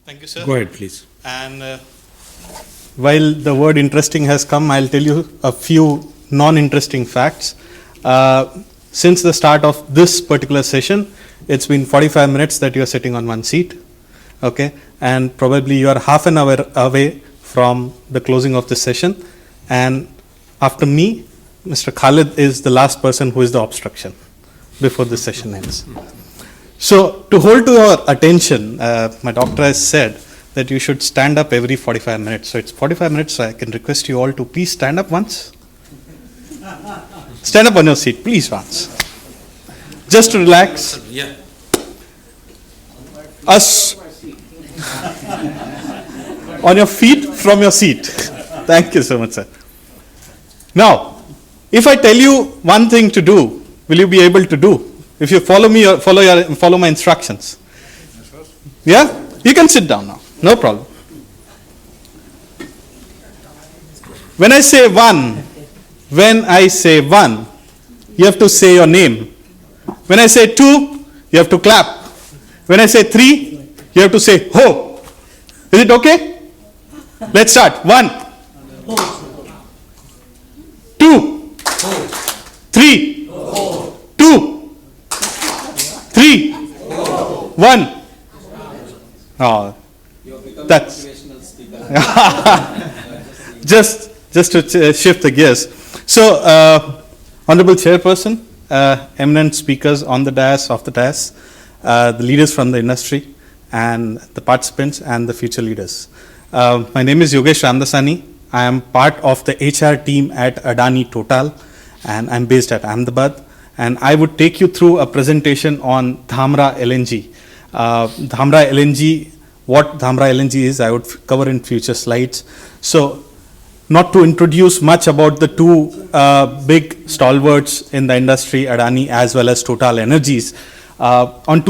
Thank you, sir. Go ahead, please. And while the word interesting has come, I'll tell you a few non-interesting facts. Since the start of this particular session, it's been 45 minutes that you're sitting on one seat, okay? And probably you are half an hour away from the closing of this session. And after me, Mr. Khalid is the last person who is the obstruction before this session ends. So to hold to your attention, my doctor has said that you should stand up every 45 minutes. So it's 45 minutes, so I can request you all to please stand up once. Stand up on your seat, please once. Just to relax. Yeah. Us on your feet from your seat. Thank you so much, sir. Now, if I tell you one thing to do, will you be able to do? If you follow me, or follow my instructions. Yeah? You can sit down now. No problem. When I say one, you have to say your name. When I say two, you have to clap. When I say three, you have to say ho. Is it okay? Let's start. 1, 2, 3, 2, 3, 1. Oh, that's just to shift the gears. So, Honorable Chairperson, eminent speakers on the dais, off the dais, the leaders from the industry, and the participants and the future leaders. My name is Yogesh Ramdasani. I am part of the HR team at Adani Total, and I'm based at Ahmedabad. And I would take you through a presentation on Dhamra LNG. Dhamra LNG, what Dhamra LNG is, I would cover in future slides. So, not to introduce much about the two big stalwarts in the industry, Adani as well as Total Energies. On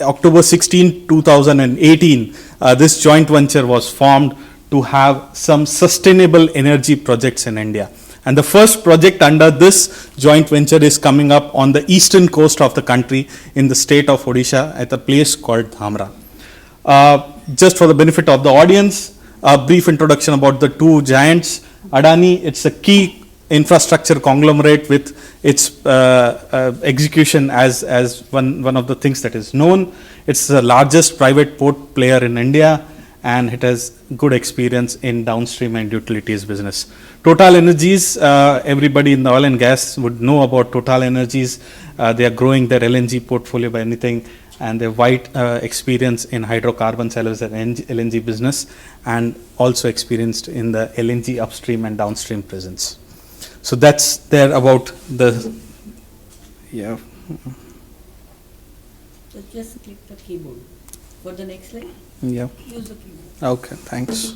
October 16, 2018, this joint venture was formed to have some sustainable energy projects in India. And the first project under this joint venture is coming up on the eastern coast of the country in the state of Odisha at a place called Dhamra. Just for the benefit of the audience, a brief introduction about the two giants. Adani, it's a key infrastructure conglomerate with its execution as one of the things that is known. It's the largest private port player in India, and it has good experience in downstream and utilities business. Total Energies, everybody in the oil and gas would know about Total Energies. They are growing their LNG portfolio by anything, and they have wide experience in hydrocarbons as well as LNG business, and also experienced in the LNG upstream and downstream presence. So that's there about the, yeah. So just click the keyboard. For the next slide, Yeah. use the keyboard. Okay, thanks.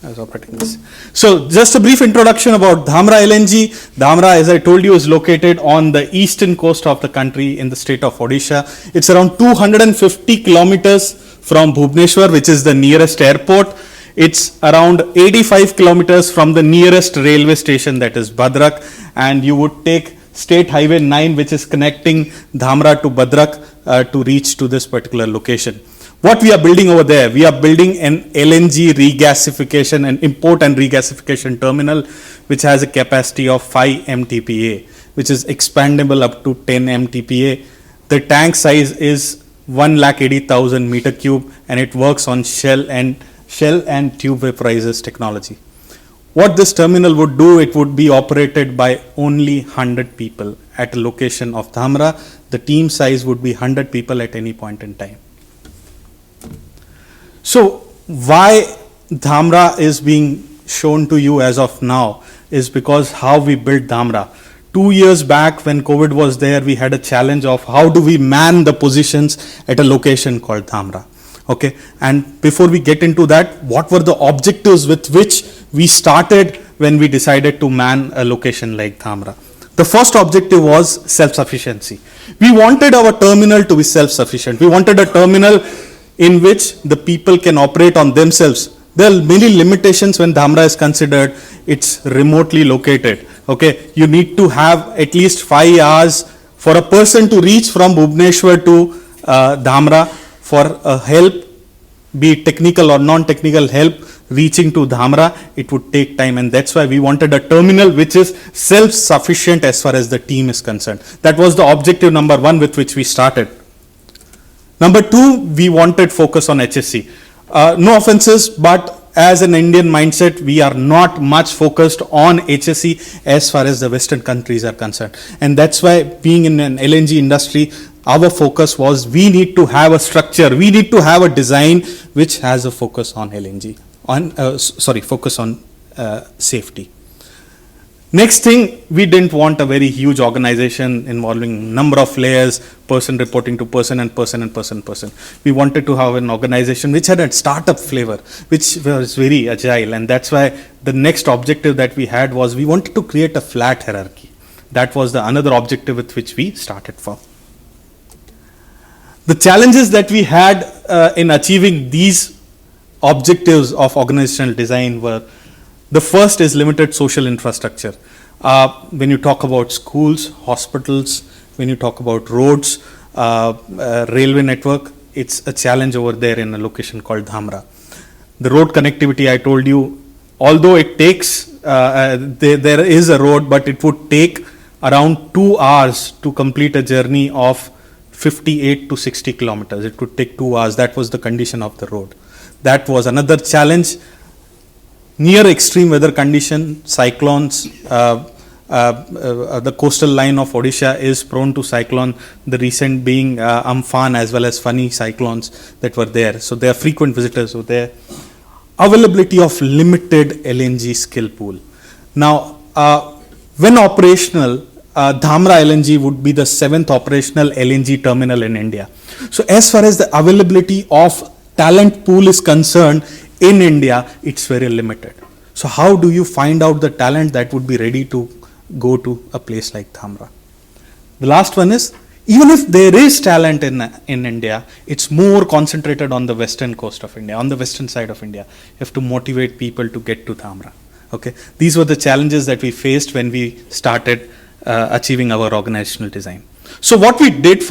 I was operating this. So just a brief introduction about Dhamra LNG. Dhamra, as I told you, is located on the eastern coast of the country in the state of Odisha. It's around 250 kilometers from Bhubaneswar, which is the nearest airport. It's around 85 kilometers from the nearest railway station, that is Bhadrak, and you would take State Highway 9, which is connecting Dhamra to Bhadrak to reach to this particular location. What we are building over there, we are building an LNG regasification and import and regasification terminal, which has a capacity of 5 MTPA, which is expandable up to 10 MTPA. The tank size is 180,000 meter cube, and it works on shell and tube vaporizers technology. What this terminal would do, it would be operated by only 100 people at a location of Dhamra. The team size would be 100 people at any point in time. So why Dhamra is being shown to you as of now is because how we built Dhamra. 2 years back when COVID was there, we had a challenge of how do we man the positions at a location called Dhamra. Okay, and before we get into that, what were the objectives with which we started when we decided to man a location like Dhamra? The first objective was self-sufficiency. We wanted our terminal to be self-sufficient. We wanted a terminal in which the people can operate on themselves. There are many limitations when Dhamra is considered. It's remotely located. Okay, you need to have at least 5 hours for a person to reach from Bhubaneswar to Dhamra for help be it technical or non-technical help reaching to Dhamra, it would take time, and that's why we wanted a terminal which is self-sufficient as far as the team is concerned. That was the objective number one with which we started. Number two, we wanted focus on HSC. No offenses, but as an Indian mindset, we are not much focused on HSE as far as the Western countries are concerned. And that's why, being in an LNG industry, our focus was we need to have a structure, we need to have a design which has a focus on LNG, focus on safety. Next thing, we didn't want a very huge organization involving number of layers, person reporting to person and person and person and person. We wanted to have an organization which had a startup flavor, which was very agile, and that's why the next objective that we had was we wanted to create a flat hierarchy. That was the another objective with which we started for. The challenges that we had in achieving these objectives of organizational design were: the first is limited social infrastructure. When you talk about schools, hospitals, when you talk about roads, railway network, it's a challenge over there in a location called Dhamra. The road connectivity, I told you, although it takes, there is a road, but it would take around 2 hours to complete a journey of 58 to 60 kilometers. It would take 2 hours. That was the condition of the road. That was another challenge. Near extreme weather condition, cyclones, the coastal line of Odisha is prone to cyclone, the recent being Amphan as well as Fani cyclones that were there. So there are frequent visitors over there. Availability of limited LNG skill pool. Now, when operational, Dhamra LNG would be the 7th operational LNG terminal in India. So as far as the availability of talent pool is concerned, in India, it's very limited. So how do you find out the talent that would be ready to go to a place like Dhamra? The last one is, even if there is talent in India, it's more concentrated on the western coast of India, on the western side of India. You have to motivate people to get to Dhamra. Okay, these were the challenges that we faced when we started achieving our organizational design. So what we did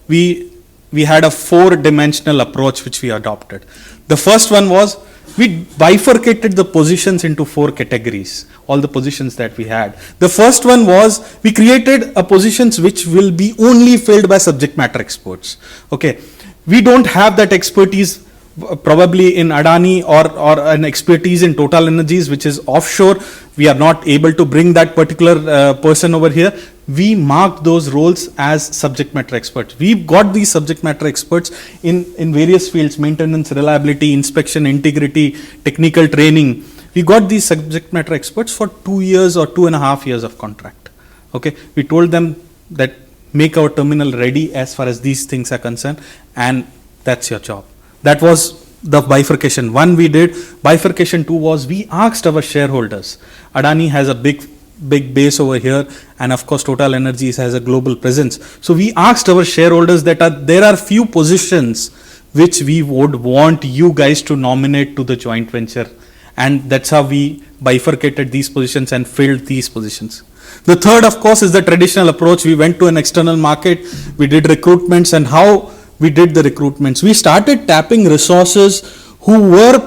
we had a 4-dimensional approach which we adopted. The first one was, we bifurcated the positions into 4 categories, all the positions that we had. The first one was, we created a positions which will be only filled by subject matter experts. Okay, we don't have that expertise probably in Adani or an expertise in Total Energies which is offshore. We are not able to bring that particular person over here. We marked those roles as subject matter experts. We've got these subject matter experts in various fields: maintenance, reliability, inspection, integrity, technical training. We got these subject matter experts for 2 years or 2.5 years of contract. Okay, we told them that make our terminal ready as far as these things are concerned, and that's your job. That was the bifurcation 1 we did. Bifurcation 2 was, we asked our shareholders. Adani has a big base over here, and of course Total Energies has a global presence. So we asked our shareholders that there are few positions which we would want you guys to nominate to the joint venture, and that's how we bifurcated these positions and filled these positions. The third, of course, is the traditional approach. We went to an external market, we did recruitments, and how we did the recruitments. We started tapping resources who were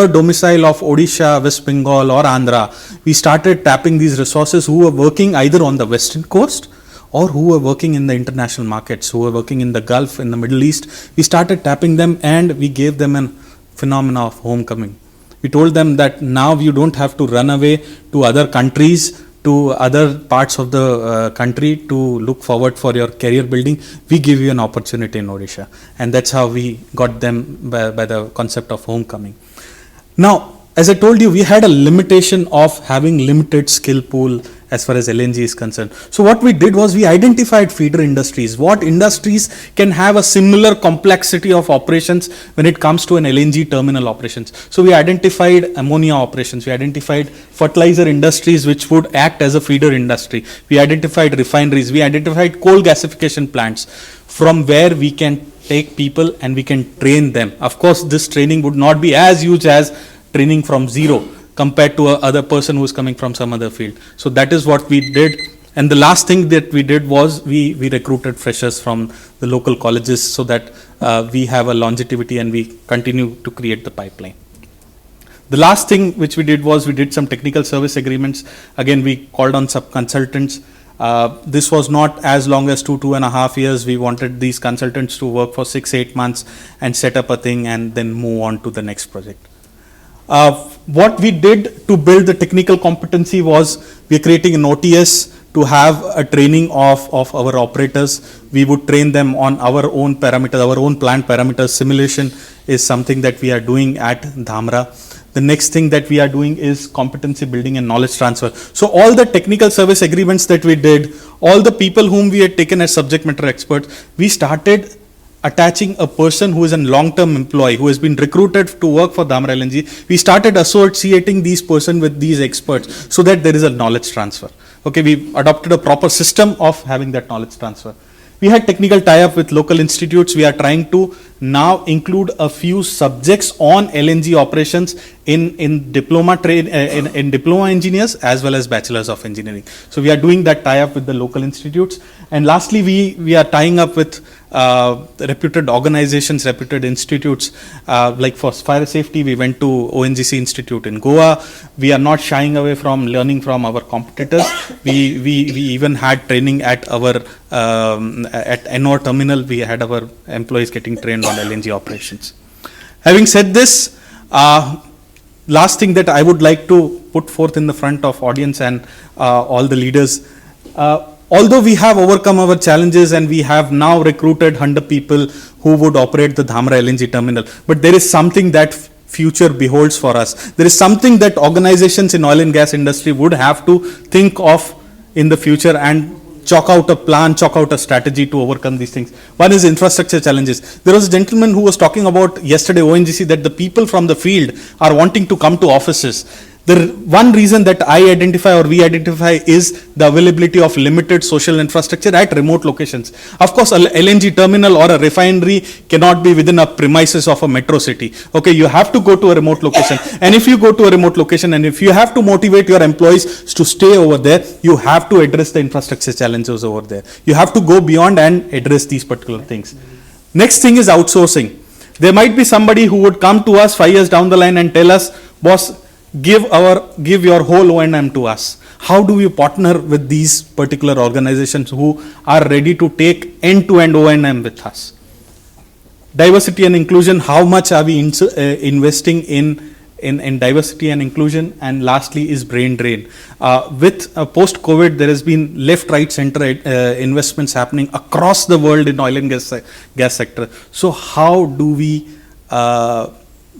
domicile of Odisha, West Bengal or Andhra. We started tapping these resources who were working either on the western coast or who were working in the international markets, who were working in the Gulf, in the Middle East. We started tapping them, and we gave them a phenomena of homecoming. We told them that now you don't have to run away to other countries, to other parts of the country to look forward for your career building. We give you an opportunity in Odisha, and that's how we got them by the concept of homecoming. Now, as I told you, we had a limitation of having limited skill pool as far as LNG is concerned. So what we did was, we identified feeder industries. What industries can have a similar complexity of operations when it comes to an LNG terminal operations? So we identified ammonia operations. We identified fertilizer industries which would act as a feeder industry. We identified refineries. We identified coal gasification plants, from where we can take people and we can train them. Of course, this training would not be as huge as training from zero compared to a other person who is coming from some other field. So that is what we did, And the last thing that we did was we recruited freshers from the local colleges so that we have a longevity and we continue to create the pipeline. The last thing which we did was we did some technical service agreements. Again, we called on sub-consultants. This was not as long as 2.5 years. We wanted these consultants to work for 6-8 months and set up a thing and then move on to the next project. What we did to build the technical competency was we are creating an OTS to have a training of our operators. We would train them on our own parameters, our own plant parameters. Simulation is something that we are doing at Dhamra. The next thing that we are doing is competency building and knowledge transfer. So all the technical service agreements that we did, all the people whom we had taken as subject matter experts, we started attaching a person who is a long-term employee, who has been recruited to work for Dhamra LNG. We started associating these person with these experts so that there is a knowledge transfer. Okay, we adopted a proper system of having that knowledge transfer. We had technical tie-up with local institutes. We are trying to now include a few subjects on LNG operations in diploma in diploma engineers as well as bachelors of engineering. So we are doing that tie-up with the local institutes. And lastly, we are tying up with reputed organizations, reputed institutes. Like for fire safety, we went to ONGC Institute in Goa. We are not shying away from learning from our competitors. We even had training at our at Ennore terminal. We had our employees getting trained on LNG operations. Having said this, last thing that I would like to put forth in the front of audience and all the leaders, although we have overcome our challenges and we have now recruited 100 people who would operate the Dhamra LNG terminal, but there is something that future beholds for us. There is something that organizations in oil and gas industry would have to think of in the future and chalk out a plan, chalk out a strategy to overcome these things. One is infrastructure challenges. There was a gentleman who was talking about yesterday, ONGC, that the people from the field are wanting to come to offices. The one reason that I identify or we identify is the availability of limited social infrastructure at remote locations. Of course, a LNG terminal or a refinery cannot be within a premises of a metro city. Okay, you have to go to a remote location. And if you go to a remote location and if you have to motivate your employees to stay over there, you have to address the infrastructure challenges over there. You have to go beyond and address these particular things. Next thing is outsourcing. There might be somebody who would come to us 5 years down the line and tell us, boss, give your whole O&M to us. How do we partner with these particular organizations who are ready to take end-to-end O&M with us? Diversity and inclusion, how much are we investing in diversity and inclusion? And lastly is brain drain. With post-COVID, there has been left, right, center investments happening across the world in oil and gas sector. So how do we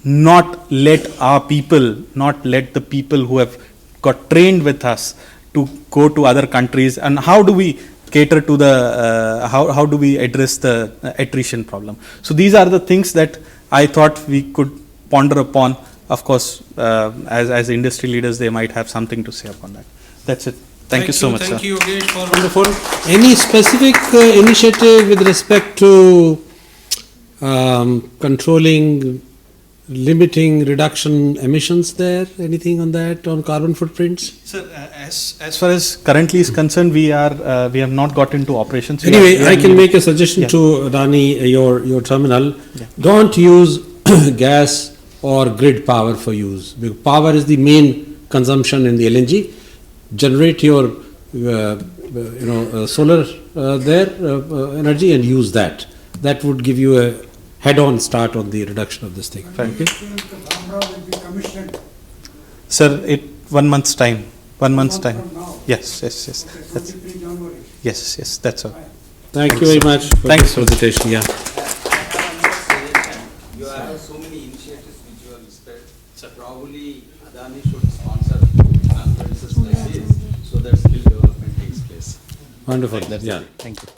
not let the people who have got trained with us to go to other countries, and how do we cater to the, how do we address the attrition problem? So these are the things that I thought we could ponder upon. Of course, as industry leaders, they might have something to say upon that. That's it. Thank you so much, Thank sir. you, Yogesh, for wonderful. Any specific initiative with respect to controlling, limiting, reduction emissions there? Anything on that, on carbon footprints? Sir, as far as currently is concerned, we have not got into operations. Anyway, I can make a suggestion to Adani, your terminal. Yeah. Don't use gas or grid power for use. Because power is the main consumption in the LNG. Generate your solar energy and use that. That would give you a head-on start on the reduction of this thing. Okay. Sir, 1 month's time. 1 month's time. Yes. That's, yes, that's all. Thank you very much for Thanks. this presentation. Yeah. You have so many initiatives which you have listed. So probably Adani should sponsor conferences like this so that skill development takes place. Wonderful. Yeah. Thank you.